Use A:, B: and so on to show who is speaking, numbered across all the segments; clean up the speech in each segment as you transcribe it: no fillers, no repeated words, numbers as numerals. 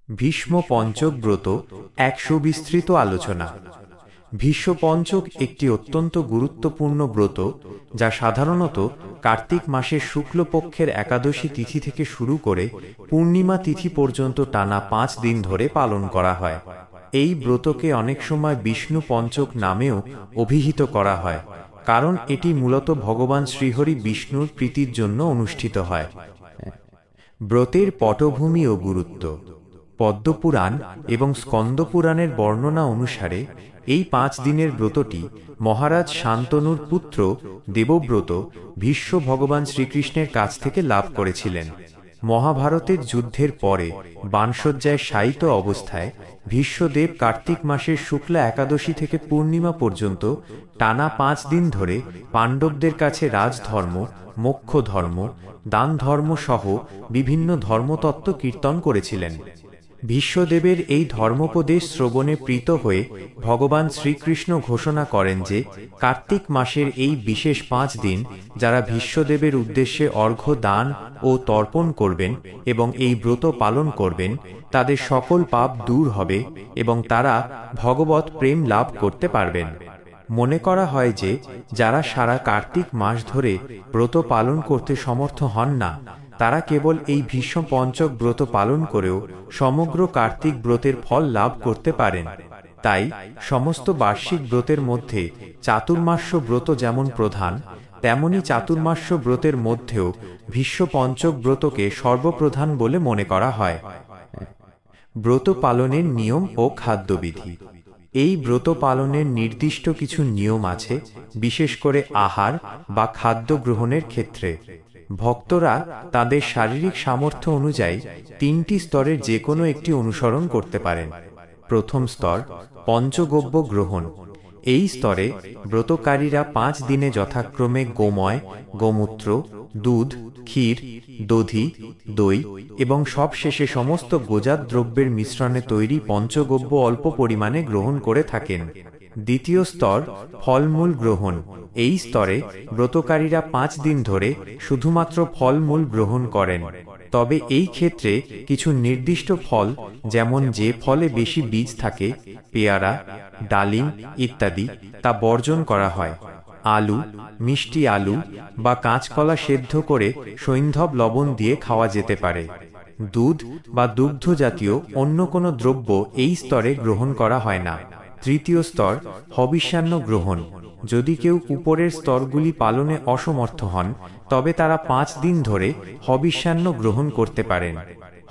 A: ভীষ্ম পঞ্চক ব্রত এক সুবিস্তৃত আলোচনা। ভীষ্ম পঞ্চক একটি অত্যন্ত গুরুত্বপূর্ণ ব্রত, যা সাধারণত কার্তিক মাসের শুক্লপক্ষের একাদশী তিথি থেকে শুরু করে পূর্ণিমা তিথি পর্যন্ত টানা 5 দিন ধরে পালন করা হয়। এই ব্রতকে অনেক সময় বিষ্ণু পঞ্চক নামেও অভিহিত করা হয়, কারণ এটি মূলত ভগবান শ্রীহরি বিষ্ণুর প্রীতির জন্য অনুষ্ঠিত হয়। ব্রতের পটভূমি ও গুরুত্ব। পদ্মপুরাণ এবং স্কন্দপুরাণের বর্ণনা অনুসারে এই 5 দিনের ব্রতটি মহারাজ শান্তনুর পুত্র দেবব্রত ভীষ্ম ভগবান শ্রীকৃষ্ণের কাছ থেকে লাভ করেছিলেন। মহাভারতের যুদ্ধের পরে বাণসজ্জায় শায়িত অবস্থায় ভীষ্মদেব কার্তিক মাসের শুক্লা একাদশী থেকে পূর্ণিমা পর্যন্ত টানা 5 দিন ধরে পাণ্ডবদের কাছে রাজধর্ম, মোক্ষ ধর্ম, দান ধর্ম সহ বিভিন্ন ধর্মতত্ত্ব কীর্তন করেছিলেন। ভীষ্মদেবের এই ধর্মোপদেশ শ্রবণে প্রীত হয়ে ভগবান শ্রীকৃষ্ণ ঘোষণা করেন যে কার্তিক মাসের এই বিশেষ 5 দিন যারা ভীষ্মদেবের উদ্দেশ্যে অর্ঘ্য দান ও তর্পণ করবেন এবং এই ব্রত পালন করবেন, তাদের সকল পাপ দূর হবে এবং তারা ভগবৎ প্রেম লাভ করতে পারবেন। মনে করা হয় যে যারা সারা কার্তিক মাস ধরে ব্রত পালন করতে সমর্থ হন না, তারা কেবল এই ভীষ্ম পঞ্চক ব্রত পালন করেও সমগ্র কার্তিক ব্রতের ফল লাভ করতে পারেন। তাই সমস্ত বার্ষিক ব্রতের মধ্যে চাতুর্মাস্য ব্রত যেমন প্রধান, তেমনি চাতুর্মাস্য ব্রতের মধ্যেও ভীষ্ম পঞ্চক ব্রতকে সর্বপ্রধান বলে মনে করা হয়। ব্রত পালনের নিয়ম ও খাদ্যবিধি। এই ব্রত পালনের নির্দিষ্ট কিছু নিয়ম আছে, বিশেষ করে আহার বা খাদ্য গ্রহণের ক্ষেত্রে। ভক্তরা তাদের শারীরিক সামর্থ্য অনুযায়ী 3টি স্তরের যে কোনো একটি অনুসরণ করতে পারেন। প্রথম স্তর পঞ্চগব্য গ্রহণ। এই স্তরে ব্রতকারীরা 5 দিনে যথাক্রমে গোময়, গোমূত্র, দুধ, ক্ষীর, দধি, দই এবং সবশেষে সমস্ত গোজাত দ্রব্যের মিশ্রণে তৈরি পঞ্চগব্য অল্প পরিমাণে গ্রহণ করে থাকেন। দ্বিতীয় স্তর ফলমূল গ্রহণ। এই স্তরে ব্রতকারীরা 5 দিন ধরে শুধুমাত্র ফলমূল গ্রহণ করেন, তবে এই ক্ষেত্রে কিছু নির্দিষ্ট ফল, যেমন যে ফলে বেশি বীজ থাকে, পেয়ারা, ডালিম ইত্যাদি, তা বর্জন করা হয়। আলু, মিষ্টি আলু বা কাঁচকলা সেদ্ধ করে সৈন্ধব লবণ দিয়ে খাওয়া যেতে পারে। দুধ বা দুগ্ধ জাতীয় অন্য কোনো দ্রব্য এই স্তরে গ্রহণ করা হয় না। তৃতীয় স্তর হবিষ্যান্ন গ্রহণ। যদি কেউ উপরের স্তরগুলি পালনে অসমর্থ হন, তবে তারা 5 দিন ধরে হবিষ্যান্ন গ্রহণ করতে পারেন।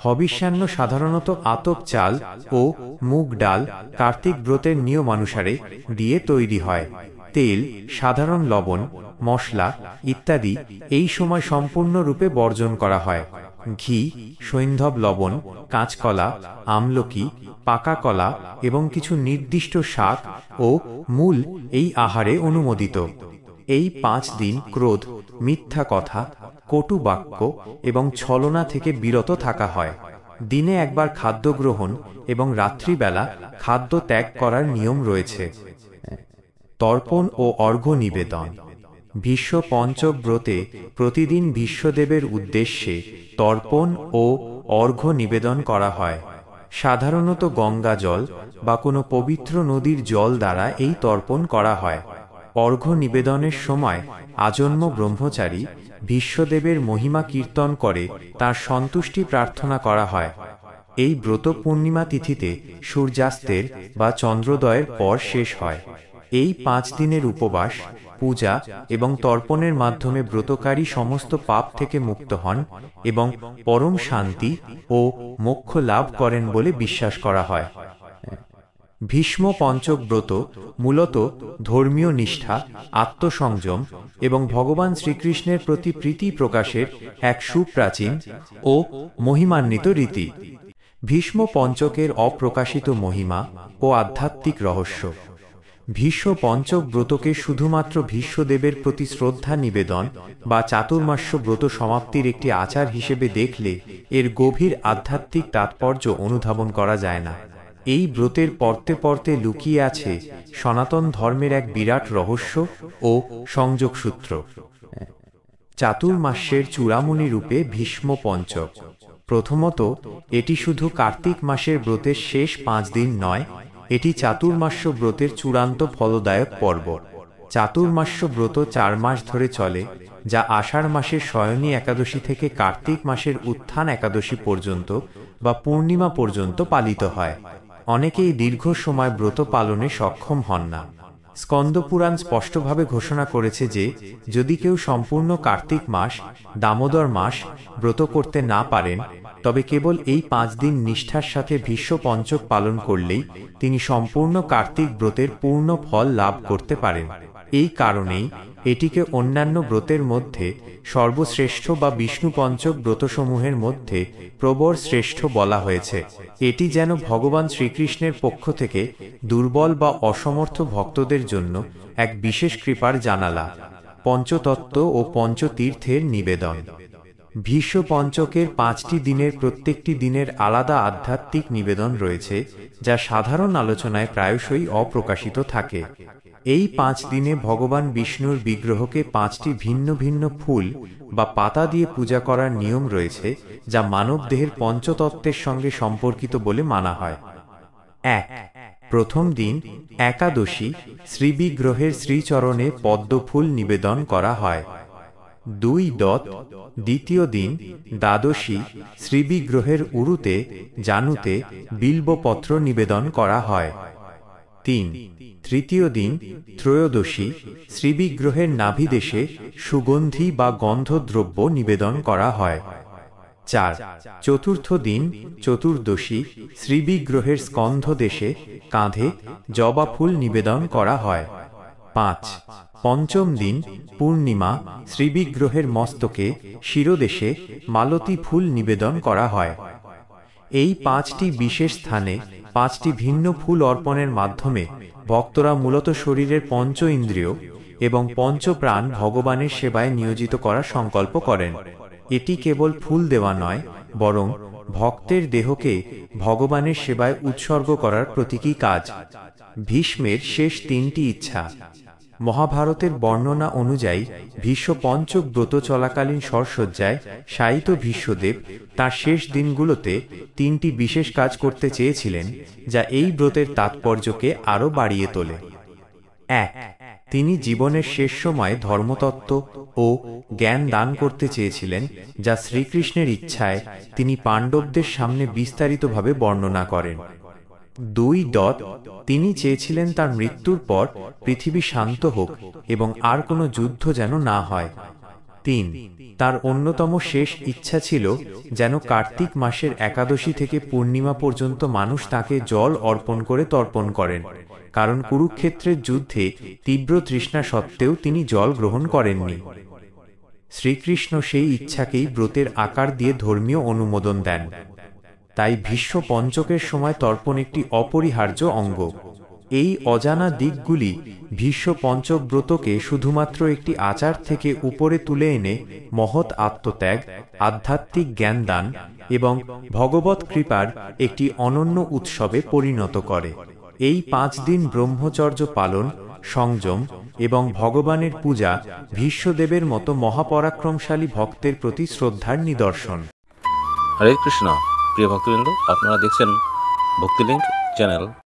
A: হবিষ্যান্ন সাধারণত আতপ চাল ও মুগ ডাল কার্তিক ব্রতের নিয়মানুসারে দিয়ে তৈরি হয়। তেল, সাধারণ লবণ, মশলা ইত্যাদি এই সময় সম্পূর্ণরূপে বর্জন করা হয়। ঘি, সৈন্ধব লবণ, কাঁচকলা, আমলকি, পাকা কলা এবং কিছু নির্দিষ্ট শাক ও মূল এই আহারে অনুমোদিত। এই 5 দিন ক্রোধ, মিথ্যা কথা, কটু বাক্য এবং ছলনা থেকে বিরত থাকা হয়। দিনে একবার খাদ্য গ্রহণ এবং রাত্রিবেলা খাদ্য ত্যাগ করার নিয়ম রয়েছে। তর্পণ ও অর্ঘ্য নিবেদন। ভীষ্ম পঞ্চক ব্রতে প্রতিদিন ভীষ্মদেবের উদ্দেশ্যে তর্পণ ও অর্ঘ্য নিবেদন করা হয়। সাধারণত গঙ্গা জল বা কোনো পবিত্র নদীর জল দ্বারা এই তর্পণ করা হয়। অর্ঘ্য নিবেদনের সময় আজন্ম ব্রহ্মচারী ভীষ্মদেবের মহিমা কীর্তন করে তার সন্তুষ্টি প্রার্থনা করা হয়। এই ব্রত পূর্ণিমা তিথিতে সূর্যাস্তের বা চন্দ্রোদয়ের পর শেষ হয়। এই 5 দিনের উপবাস, পূজা এবং তর্পণের মাধ্যমে ব্রতকারী সমস্ত পাপ থেকে মুক্ত হন এবং পরম শান্তি ও মোক্ষ লাভ করেন বলে বিশ্বাস করা হয়। ভীষ্ম পঞ্চক ব্রত মূলত ধর্মীয় নিষ্ঠা, আত্মসংযম এবং ভগবান শ্রীকৃষ্ণের প্রতি প্রীতি প্রকাশের এক সুপ্রাচীন ও মহিমান্বিত রীতি। ভীষ্ম পঞ্চকের অপ্রকাশিত মহিমা ও আধ্যাত্মিক রহস্য। ভীষ্ম পঞ্চক ব্রতকে শুধুমাত্র ভীষ্মদেবের প্রতি শ্রদ্ধা নিবেদন বা চাতুর্মাস্য ব্রত সমাপ্তির একটি আচার হিসেবে দেখলে এর গভীর আধ্যাত্মিক তাৎপর্য অনুধাবন করা যায় না। এই ব্রতের পর্তে পর্তে লুকিয়ে আছে সনাতন ধর্মের এক বিরাট রহস্য ও সংযোগসূত্র। চাতুর্মাস্যের চূড়ামণি রূপে ভীষ্ম পঞ্চক। প্রথমত, এটি শুধু কার্তিক মাসের ব্রতের শেষ 5 দিন নয়, এটি চাতুর্মাস্য ব্রতের চূড়ান্ত ফলদায়ক পর্ব। চাতুর্মাস্য ব্রত 4 মাস ধরে চলে, যা আষাঢ় মাসের শয়নী একাদশী থেকে কার্তিক মাসের উত্থান একাদশী পর্যন্ত বা পূর্ণিমা পর্যন্ত পালিত হয়। অনেকেই দীর্ঘ সময় ব্রত পালনে সক্ষম হন না। স্কন্দপুরাণ স্পষ্টভাবে ঘোষণা করেছে যে যদি কেউ সম্পূর্ণ কার্তিক মাস, দামোদর মাস ব্রত করতে না পারেন, তবে কেবল এই 5 দিন নিষ্ঠার সাথে ভীষ্ম পঞ্চক পালন করলেই তিনি সম্পূর্ণ কার্তিক ব্রতের পূর্ণ ফল লাভ করতে পারেন। এই কারণেই এটিকে অন্যান্য ব্রতের মধ্যে সর্বশ্রেষ্ঠ বা বিষ্ণু পঞ্চক ব্রতসমূহের মধ্যে প্রবর শ্রেষ্ঠ বলা হয়েছে। এটি যেন ভগবান শ্রীকৃষ্ণের পক্ষ থেকে দুর্বল বা অসমর্থ ভক্তদের জন্য এক বিশেষ কৃপার জানালা, পঞ্চতত্ত্ব ও পঞ্চতীর্থের নিবেদন। ভীষ্ম পঞ্চকের 5টি দিনের প্রত্যেকটি দিনের আলাদা আধ্যাত্মিক নিবেদন রয়েছে, যা সাধারণ আলোচনায় প্রায়শই অপ্রকাশিত থাকে। এই 5 দিনে ভগবান বিষ্ণুর বিগ্রহকে 5টি ভিন্ন ভিন্ন ফুল বা পাতা দিয়ে পূজা করার নিয়ম রয়েছে, যা মানবদেহের পঞ্চতত্ত্বের সঙ্গে সম্পর্কিত বলে মানা হয়। 1. প্রথম দিন একাদশী, শ্রীবিগ্রহের শ্রীচরণে পদ্মফুল নিবেদন করা হয়। 2. দ্বিতীয় দিন দ্বাদশী, শ্রীবিগ্রহের উরুতে জানুতে বিল্বপত্র নিবেদন করা হয়। 3. তৃতীয় দিন ত্রয়োদশী, শ্রীবিগ্রহের নাভিদেশে সুগন্ধি বা গন্ধদ্রব্য নিবেদন করা হয়। 4. চতুর্থ দিন চতুর্দশী, শ্রীবিগ্রহের স্কন্ধদেশে কাঁধে জবা ফুল নিবেদন করা হয়। 5. পঞ্চম দিন পূর্ণিমা, শ্রীবিগ্রহের মস্তকে শিরোদেশে মালতী ফুল নিবেদন করা হয়। এই 5টি বিশেষ স্থানে 5টি ভিন্ন ফুল অর্পণের মাধ্যমে ভক্তরা মূলত শরীরের পঞ্চ ইন্দ্রিয় এবং পঞ্চপ্রাণ ভগবানের সেবায় নিয়োজিত করার সংকল্প করেন। এটি কেবল ফুল দেওয়া নয়, বরং ভক্তের দেহকে ভগবানের সেবায় উৎসর্গ করার প্রতীকী কাজ। ভীষ্মের শেষ 3টি ইচ্ছা। মহাভারতের বর্ণনা অনুযায়ী ভীষ্ম পঞ্চক ব্রত চলাকালীন শরশয্যায় শায়িত ভীষ্মদেব তাঁর শেষ দিনগুলোতে 3টি বিশেষ কাজ করতে চেয়েছিলেন, যা এই ব্রতের তাৎপর্যকে আরও বাড়িয়ে তোলে। 1. তিনি জীবনের শেষ সময়ে ধর্মতত্ত্ব ও জ্ঞান দান করতে চেয়েছিলেন, যা শ্রীকৃষ্ণের ইচ্ছায় তিনি পাণ্ডবদের সামনে বিস্তারিতভাবে বর্ণনা করেন। 2. তিনি চেয়েছিলেন তার মৃত্যুর পর পৃথিবী শান্ত হোক এবং আর কোনো যুদ্ধ যেন না হয়। 3. তার অন্যতম শেষ ইচ্ছা ছিল যেন কার্তিক মাসের একাদশী থেকে পূর্ণিমা পর্যন্ত মানুষ তাকে জল অর্পণ করে তর্পণ করেন, কারণ কুরুক্ষেত্রের যুদ্ধে তীব্র তৃষ্ণা সত্ত্বেও তিনি জল গ্রহণ করেননি। শ্রীকৃষ্ণ সেই ইচ্ছাকেই ব্রতের আকার দিয়ে ধর্মীয় অনুমোদন দেন। তাই ভীষ্ম পঞ্চকের সময় তর্পণ একটি অপরিহার্য অঙ্গ। এই অজানা দিকগুলি ভীষ্ম পঞ্চক ব্রতকে শুধুমাত্র একটি আচার থেকে উপরে তুলে এনে মহৎ আত্মত্যাগ, আধ্যাত্মিক জ্ঞানদান এবং ভগবৎ কৃপার একটি অনন্য উৎসবে পরিণত করে। এই 5 দিন ব্রহ্মচর্য পালন, সংযম এবং ভগবানের পূজা ভীষ্মদেবের মতো মহাপরাক্রমশালী ভক্তের প্রতি শ্রদ্ধার নিদর্শন।
B: হরে কৃষ্ণ। প্রিয় ভক্তবৃন্দ, আপনারা দেখছেন ভক্তিলিঙ্ক চ্যানেল।